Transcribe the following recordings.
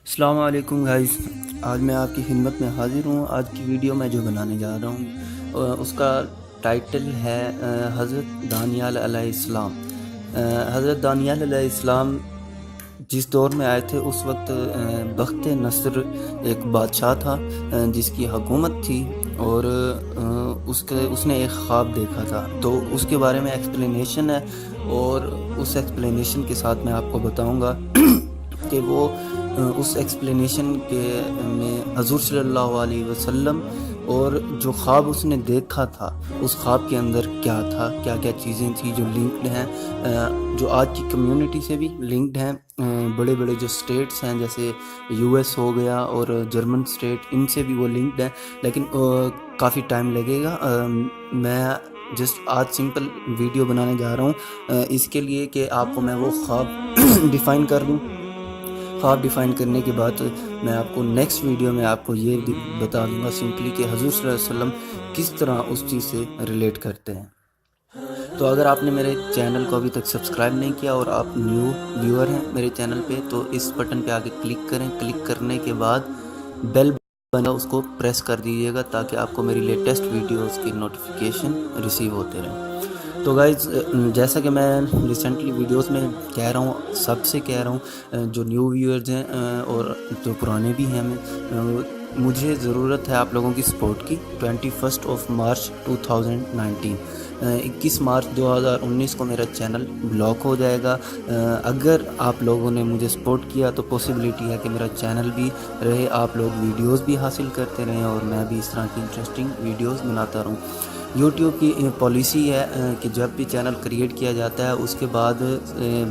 السلام علیکم گائز، آج میں آپ کی خدمت میں حاضر ہوں۔ آج کی ویڈیو میں جو بنانے جا رہا ہوں اس کا ٹائٹل ہے حضرت دانیال علیہ السلام۔ حضرت دانیال علیہ السلام جس دور میں آئے تھے اس وقت بخت نصر ایک بادشاہ تھا جس کی حکومت تھی، اور اس نے ایک خواب دیکھا تھا، تو اس کے بارے میں ایکسپلینیشن ہے، اور اس ایکسپلینیشن کے ساتھ میں آپ کو بتاؤں گا کہ وہ اس ایکسپلینیشن کے میں حضور صلی اللہ علیہ وسلم اور جو خواب اس نے دیکھا تھا اس خواب کے اندر کیا تھا، کیا کیا چیزیں تھیں جو لنکڈ ہیں، جو آج کی کمیونٹی سے بھی لنکڈ ہیں۔ بڑے بڑے جو سٹیٹس ہیں جیسے یو ایس ہو گیا اور جرمن سٹیٹ، ان سے بھی وہ لنکڈ ہیں، لیکن کافی ٹائم لگے گا۔ میں جسٹ آج سمپل ویڈیو بنانے جا رہا ہوں اس کے لیے کہ آپ کو میں وہ خواب ڈیفائن کر دوں۔ خواب ڈیفائن کرنے کے بعد میں آپ کو نیکسٹ ویڈیو میں آپ کو یہ بتا دوں گا سمپلی کہ حضور صلی اللہ علیہ وسلم کس طرح اس چیز سے ریلیٹ کرتے ہیں۔ تو اگر آپ نے میرے چینل کو ابھی تک سبسکرائب نہیں کیا اور آپ نیو ویور ہیں میرے چینل پہ، تو اس بٹن پہ آگے کلک کریں۔ کلک کرنے کے بعد بیل بنا اس کو پریس کر دیجیے گا تاکہ آپ کو میری لیٹسٹ ویڈیوز کی نوٹیفیکیشن ریسیو ہوتے رہیں۔ تو گائز، جیسا کہ میں ریسنٹلی ویڈیوز میں کہہ رہا ہوں، سب سے کہہ رہا ہوں، جو نیو ویورز ہیں اور جو پرانے بھی ہیں، مجھے ضرورت ہے آپ لوگوں کی سپورٹ کی۔ 21 مارچ 2019 21 مارچ 2019 کو میرا چینل بلاک ہو جائے گا۔ اگر آپ لوگوں نے مجھے سپورٹ کیا تو پاسبلٹی ہے کہ میرا چینل بھی رہے، آپ لوگ ویڈیوز بھی حاصل کرتے رہیں اور میں بھی اس طرح کی انٹرسٹنگ ویڈیوز بناتا رہوں۔ یوٹیوب کی پالیسی ہے کہ جب بھی چینل کریٹ کیا جاتا ہے اس کے بعد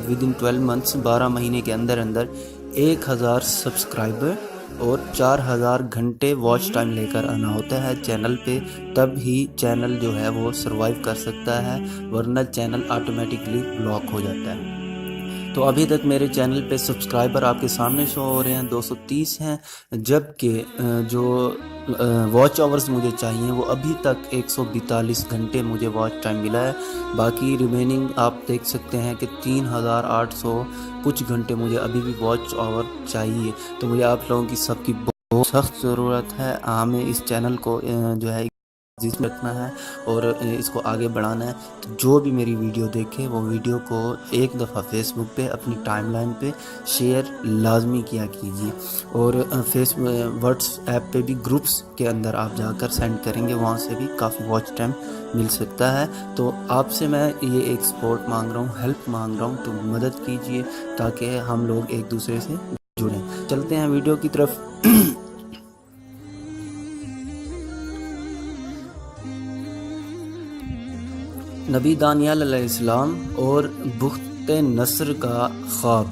ودن 12 منتھس 12 مہینے کے اندر 1000 سبسکرائبر اور 4000 گھنٹے واچ ٹائم لے کر آنا ہوتا ہے چینل پہ، تب ہی چینل جو ہے وہ سروائیو کر سکتا ہے، ورنہ چینل آٹومیٹکلی بلاک ہو جاتا ہے۔ تو ابھی تک میرے چینل پہ سبسکرائبر آپ کے سامنے شو ہو رہے ہیں 230 ہیں، جبکہ جو واچ آورز مجھے چاہیے وہ ابھی تک 142 گھنٹے مجھے واچ ٹائم ملا ہے۔ باقی ریمیننگ آپ دیکھ سکتے ہیں کہ 3800 کچھ گھنٹے مجھے ابھی بھی واچ آور چاہیے۔ تو مجھے آپ لوگوں کی سب کی بہت سخت ضرورت ہے۔ ہمیں اس چینل کو جو ہے عزیز رکھنا ہے اور اس کو آگے بڑھانا ہے۔ تو جو بھی میری ویڈیو دیکھے وہ ویڈیو کو ایک دفعہ فیس بک پہ اپنی ٹائم لائن پہ شیئر لازمی کیا کیجیے، اور واٹس ایپ پہ بھی گروپس کے اندر آپ جا کر سینڈ کریں گے، وہاں سے بھی کافی واچ ٹائم مل سکتا ہے۔ تو آپ سے میں یہ ایک سپورٹ مانگ رہا ہوں، ہیلپ مانگ رہا ہوں، تو مدد کیجیے تاکہ ہم لوگ ایک دوسرے سے جڑیں۔ چلتے ہیں ویڈیو کی طرف۔ نبی دانیال علیہ السلام اور بخت نصر کا خواب،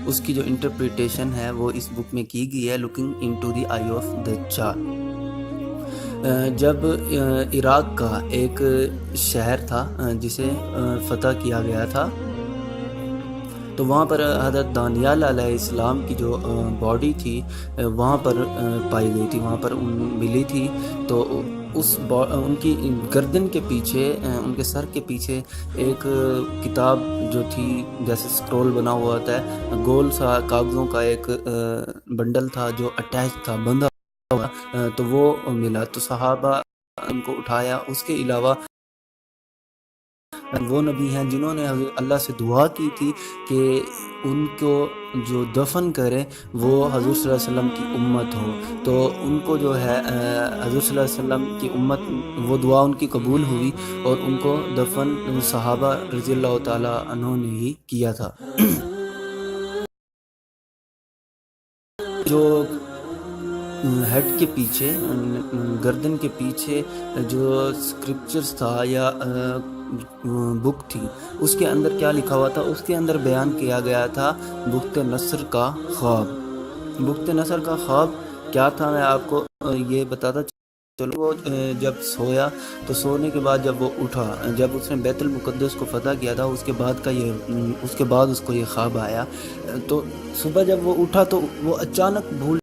اس کی جو انٹرپریٹیشن ہے وہ اس بک میں کی گئی ہے، looking into the I of دجال۔ جب عراق کا ایک شہر تھا جسے فتح کیا گیا تھا، تو وہاں پر حضرت دانیال علیہ السلام کی جو باڈی تھی وہاں پر پائی گئی تھی، وہاں پر ملی تھی۔ تو ان کی گردن کے پیچھے، ان کے سر کے پیچھے ایک کتاب جو تھی، جیسے سکرول بنا ہوا ہوتا ہے، گول سا کاغذوں کا ایک بنڈل تھا جو اٹیچ تھا، بندھا ہوا، تو وہ ملا۔ تو صحابہ ان کو اٹھایا۔ اس کے علاوہ وہ نبی ہیں جنہوں نے اللہ سے دعا کی تھی کہ ان کو جو دفن کرے وہ حضور صلی اللہ علیہ وسلم کی امت ہو، تو ان کو جو ہے حضور صلی اللہ علیہ وسلم کی امت، وہ دعا ان کی قبول ہوئی اور ان کو دفن صحابہ رضی اللہ تعالی عنہ نے ہی کیا تھا۔ جو ہیڈ کے پیچھے، گردن کے پیچھے جو سکرپچرز تھا یا بک تھی، اس کے اندر کیا لکھا ہوا تھا؟ اس کے اندر بیان کیا گیا تھا بخت نصر کا خواب۔ بخت نصر کا خواب کیا تھا میں آپ کو یہ بتاتا چلو۔ وہ جب سویا تو سونے کے بعد جب وہ اٹھا، جب اس نے بیت المقدس کو فتح کیا تھا، اس کے بعد اس کو یہ خواب آیا۔ تو صبح جب وہ اٹھا تو وہ اچانک بھول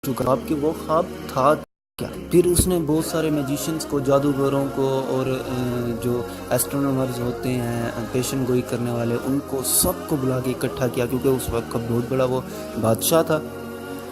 چکا کہ وہ خواب تھا کیا۔ پھر اس نے بہت سارے میجیشنز کو، جادوگروں کو، اور جو ایسٹرونومرز ہوتے ہیں، پیشن گوئی کرنے والے، ان کو سب کو بلا کے اکٹھا کیا، کیونکہ اس وقت کا بہت بڑا وہ بادشاہ تھا۔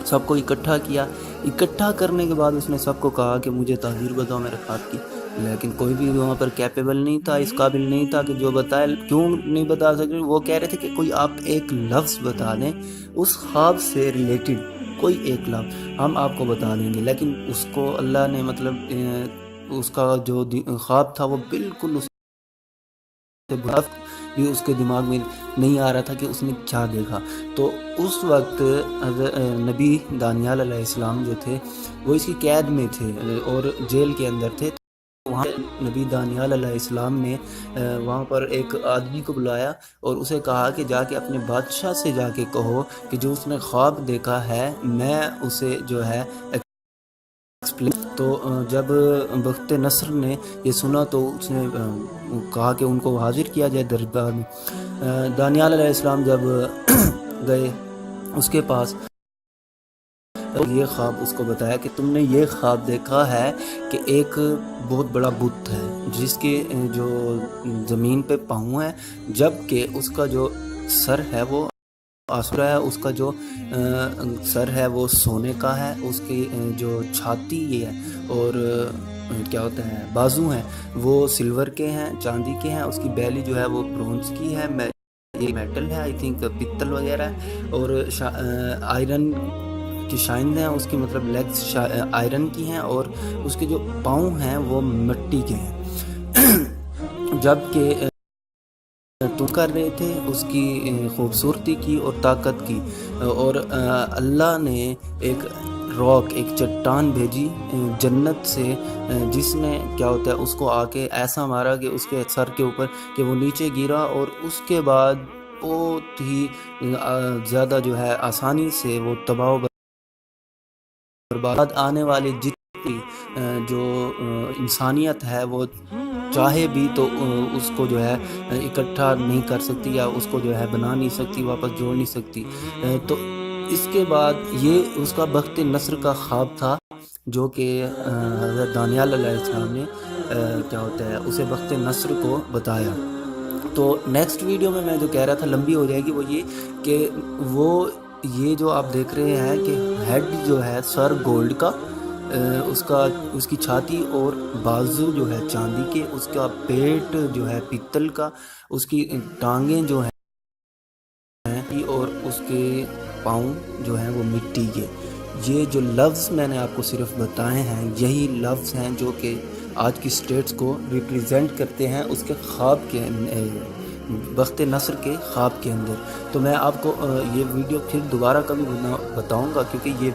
سب کو اکٹھا کیا. اکٹھا کرنے کے بعد اس نے سب کو کہا کہ مجھے تعبیر بتاؤ میرے خواب کی، لیکن کوئی بھی وہاں پر کیپیبل نہیں تھا، اس قابل نہیں تھا کہ جو بتائے. کیوں نہیں بتا سکتے؟ وہ کہہ رہے تھے کہ کوئی آپ ایک لفظ بتا دیں اس خواب سے ریلیٹڈ، کوئی ایک لفظ ہم آپ کو بتا دیں گے. لیکن اس کو اللہ نے مطلب اس کا جو خواب تھا وہ بالکل اس بھی اس کے دماغ میں نہیں آ رہا تھا کہ اس نے کیا دیکھا. تو اس وقت نبی دانیال علیہ السلام جو تھے وہ اس کی قید میں تھے اور جیل کے اندر تھے. وہاں نبی دانیال علیہ السلام نے وہاں پر ایک آدمی کو بلایا اور اسے کہا کہ جا کے اپنے بادشاہ سے جا کے کہو کہ جو اس نے خواب دیکھا ہے میں اسے جو ہے. تو جب بخت نصر نے یہ سنا تو اس نے کہا کہ ان کو حاضر کیا جائے دربار میں. دانیال علیہ السلام جب گئے اس کے پاس، یہ خواب اس کو بتایا کہ تم نے یہ خواب دیکھا ہے کہ ایک بہت بڑا بت ہے جس کے جو زمین پہ پاؤں ہے، جبکہ اس کا جو سر ہے وہ آسورا ہے، اس کا جو سر ہے وہ سونے کا ہے، اس کی جو چھاتی یہ ہے اور کیا ہوتا ہے بازو ہیں وہ سلور کے ہیں، چاندی کے ہیں. اس کی بیلی جو ہے وہ برونز کی ہے، یہ میٹل ہے آئی تھنک پتل وغیرہ ہے، اور آئرن کی شائن ہیں. اس کی مطلب لیگز آئرن کی ہیں اور اس کے جو پاؤں ہیں وہ مٹی کے ہیں. جبکہ تو کر رہے تھے اس کی خوبصورتی کی اور طاقت کی، اور اللہ نے ایک راک، ایک چٹان بھیجی جنت سے، جس نے کیا ہوتا ہے اس کو آ کے ایسا مارا کہ اس کے سر کے اوپر کہ وہ نیچے گرا، اور اس کے بعد بہت ہی زیادہ جو ہے آسانی سے وہ تباہ و برباد آنے والی جتنی جو انسانیت ہے وہ چاہے بھی تو اس کو جو ہے اکٹھا نہیں کر سکتی یا اس کو جو ہے بنا نہیں سکتی، واپس جوڑ نہیں سکتی. تو اس کے بعد یہ اس کا بخت نصر کا خواب تھا جو کہ حضرت دانیال علیہ السلام نے کیا ہوتا ہے اسے بخت نصر کو بتایا. تو نیکسٹ ویڈیو میں جو کہہ رہا تھا لمبی ہو جائے گی، وہ یہ کہ وہ یہ جو آپ دیکھ رہے ہیں کہ ہیڈ جو ہے سر گولڈ کا، اس کی چھاتی اور بازو جو ہے چاندی کے، اس کا پیٹ جو ہے پیتل کا، اس کی ٹانگیں جو ہیں اور اس کے پاؤں جو ہیں وہ مٹی کے. یہ جو لفظ میں نے آپ کو صرف بتائے ہیں یہی لفظ ہیں جو کہ آج کی سٹیٹس کو ریپریزنٹ کرتے ہیں اس کے خواب کے بخت نصر کے خواب کے اندر. تو میں آپ کو یہ ویڈیو پھر دوبارہ کبھی بتاؤں گا کیونکہ یہ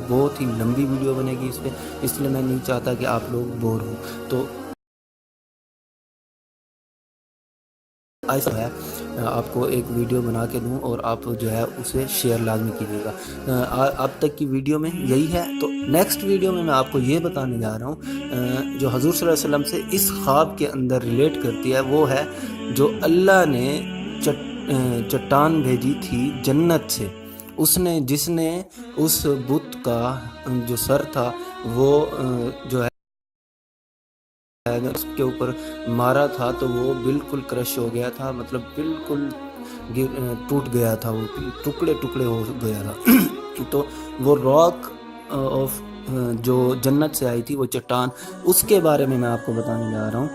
بہت ہی لمبی ویڈیو بنے گی اس پہ، اس لیے میں نہیں چاہتا کہ آپ لوگ بور ہوں. تو ایسا ہے آپ کو ایک ویڈیو بنا کے دوں اور آپ جو ہے اسے شیئر لازمی کیجیے گا. اب تک کی ویڈیو میں یہی ہے. تو نیکسٹ ویڈیو میں آپ کو یہ بتانے جا رہا ہوں جو حضور صلی اللہ علیہ وسلم سے اس خواب کے اندر ریلیٹ کرتی ہے، وہ ہے جو اللہ نے چٹان بھیجی تھی جنت سے. جس نے اس بت کا جو سر تھا وہ جو ہے اس کے اوپر مارا تھا تو وہ بالکل کرش ہو گیا تھا، مطلب بالکل ٹوٹ گیا تھا، وہ ٹکڑے ٹکڑے ہو گیا تھا. تو وہ راک آف جو جنت سے آئی تھی وہ چٹان، اس کے بارے میں آپ کو بتانے جا رہا ہوں.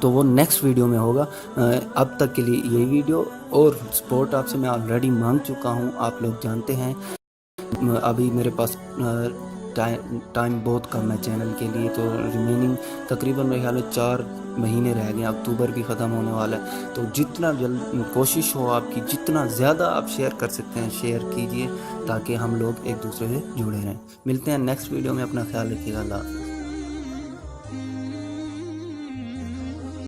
تو وہ نیکسٹ ویڈیو میں ہوگا. اب تک کے لیے یہی ویڈیو، اور سپورٹ آپ سے میں آلریڈی مانگ چکا ہوں، آپ لوگ جانتے ہیں. ابھی میرے پاس ٹائم بہت کم ہے چینل کے لیے، تو ریمیننگ تقریباً میرے خیال 4 مہینے رہ گئے، اکتوبر بھی ختم ہونے والا ہے. تو جتنا جلد کوشش ہو آپ کی، جتنا زیادہ آپ شیئر کر سکتے ہیں شیئر کیجئے تاکہ ہم لوگ ایک دوسرے سے جڑے رہیں. ملتے ہیں نیکسٹ ویڈیو میں، اپنا خیال رکھیے گا. اللہ حافظ.